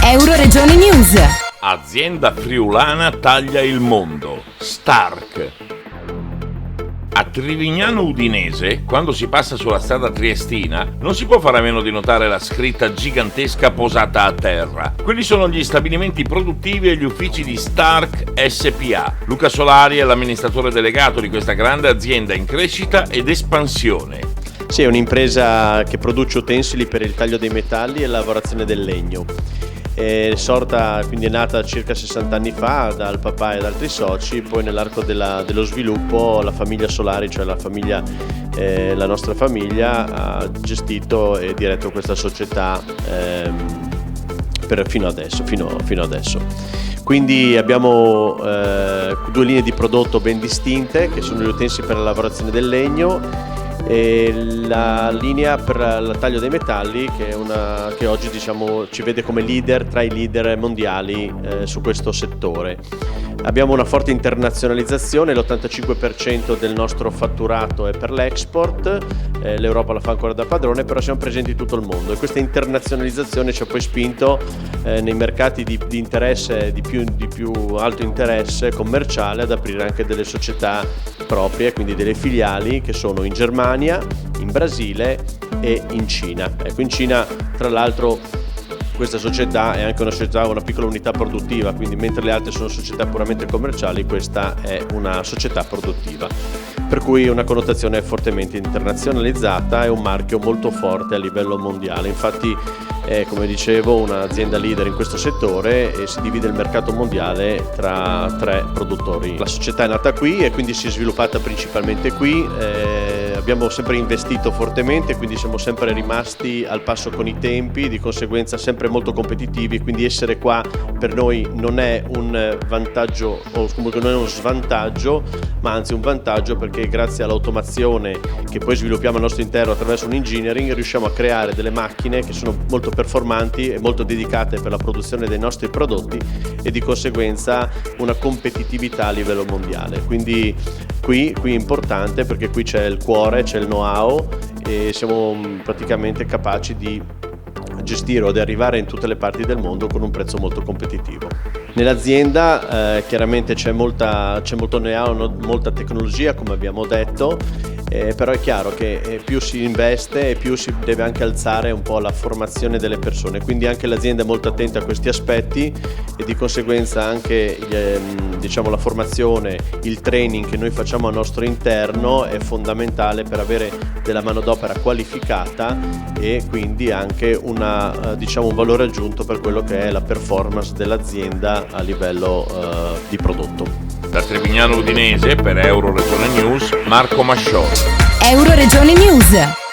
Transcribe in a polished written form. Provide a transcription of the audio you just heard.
Euroregione News. Azienda friulana taglia il mondo. Stark. A Trivignano Udinese, quando si passa sulla strada triestina, non si può fare a meno di notare la scritta gigantesca posata a terra. Quelli sono gli stabilimenti produttivi e gli uffici di Stark SPA. Luca Solari è l'amministratore delegato di questa grande azienda in crescita ed espansione. Sì, è un'impresa che produce utensili per il taglio dei metalli e la lavorazione del legno. Quindi è nata circa 60 anni fa dal papà e da altri soci. Poi nell'arco dello sviluppo la famiglia Solari, cioè la nostra famiglia, ha gestito e diretto questa società fino adesso. Quindi abbiamo due linee di prodotto ben distinte, che sono gli utensili per la lavorazione del legno e la linea per il taglio dei metalli, che oggi ci vede come leader tra i leader mondiali su questo settore. Abbiamo una forte internazionalizzazione, l'85% del nostro fatturato è per l'export, l'Europa la fa ancora da padrone, però siamo presenti in tutto il mondo, e questa internazionalizzazione ci ha poi spinto nei mercati di interesse, di più alto interesse commerciale, ad aprire anche delle società proprie, quindi delle filiali, che sono in Germania, in Brasile e in Cina. Ecco, in Cina, tra l'altro, questa società è anche una piccola unità produttiva, quindi mentre le altre sono società puramente commerciali, questa è una società produttiva, per cui una connotazione fortemente internazionalizzata e un marchio molto forte a livello mondiale. Infatti è, come dicevo, un'azienda leader in questo settore e si divide il mercato mondiale tra 3 produttori. La società è nata qui e quindi si è sviluppata principalmente qui. Abbiamo sempre investito fortemente, quindi siamo sempre rimasti al passo con i tempi, di conseguenza sempre molto competitivi, quindi essere qua per noi non è un vantaggio o comunque non è uno svantaggio, ma anzi un vantaggio, perché grazie all'automazione che poi sviluppiamo al nostro interno attraverso un engineering riusciamo a creare delle macchine che sono molto performanti e molto dedicate per la produzione dei nostri prodotti, e di conseguenza una competitività a livello mondiale. Quindi qui è importante, perché qui c'è il cuore, c'è il know-how e siamo praticamente capaci di gestire o di arrivare in tutte le parti del mondo con un prezzo molto competitivo. Nell'azienda chiaramente c'è molto know-how, molta tecnologia, come abbiamo detto, però è chiaro che più si investe e più si deve anche alzare un po' la formazione delle persone, quindi anche l'azienda è molto attenta a questi aspetti, e di conseguenza anche la formazione, il training che noi facciamo al nostro interno è fondamentale per avere della manodopera qualificata e quindi anche un valore aggiunto per quello che è la performance dell'azienda a livello di prodotto. Da Trivignano Udinese per Euroregione News, Marco Masciò. Euroregione News.